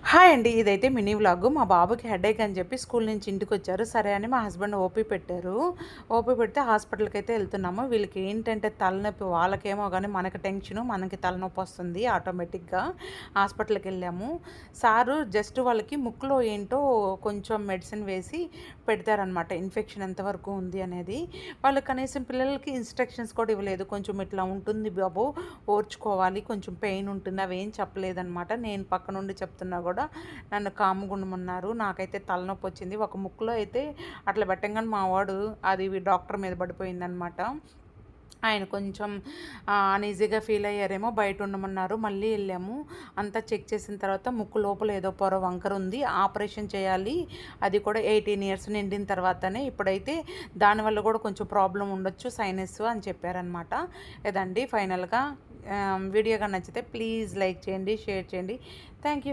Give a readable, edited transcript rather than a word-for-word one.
Hi అండి. ఇదైతే mini vlog. మా బాబుకి హెడేక్ అని చెప్పి స్కూల్ నుంచి ఇంటికొచ్చారు. సరే అని మా హస్బెండ్ ఓపీ పెట్టారు. ఓపీ పెడితే హాస్పిటల్‌కైతే వెళ్తున్నాము. వీళ్ళకి ఏంటంటే తలనొప్పి, వాళ్ళకేమో గానీ మనకి టెన్షను, మనకి తలనొప్పి వస్తుంది ఆటోమేటిక్‌గా. హాస్పిటల్‌కెళ్ళాము. సారు జస్ట్ వాళ్ళకి ముక్కులో ఏంటో కొంచెం మెడిసిన్ వేసి పెడతారనమాట. ఇన్ఫెక్షన్ ఎంతవరకు ఉంది అనేది. వాళ్ళు కనీసం పిల్లలకి ఇన్‌స్ట్రక్షన్స్ కూడా ఇవ్వలేదు. కొంచెం ఇట్లా ఉంటుంది బాబు, ఓర్చుకోవాలి, కొంచెం పెయిన్ ఉంటుంది, అవేం చెప్పలేదనమాట. నేను పక్కనుండి చెప్తున్నా కూడా నన్ను కామ్‌గుండమన్నారు. నాకైతే తలనొప్పి వచ్చింది. ఒక ముక్కులో అయితే అట్లా పెట్టంగానే మా వాడు అది డాక్టర్ మీద పడిపోయిందనమాట. ఆయన కొంచెం అన్‌ఈజీగా ఫీల్ అయ్యారేమో, బయట ఉండమన్నారు. మళ్ళీ వెళ్ళాము. అంతా చెక్ చేసిన తర్వాత ముక్కు లోపల ఏదో పొర వంకర ఉంది, ఆపరేషన్ చేయాలి, అది కూడా 18 ఇయర్స్ నిండిన తర్వాతనే. ఇప్పుడైతే దానివల్ల కూడా కొంచెం ప్రాబ్లం ఉండొచ్చు, సైనస్ అని చెప్పారనమాట. ఇదండి ఫైనల్గా. వీడియో కానీ నచ్చితే ప్లీజ్ లైక్ చేయండి, షేర్ చేయండి. Thank you.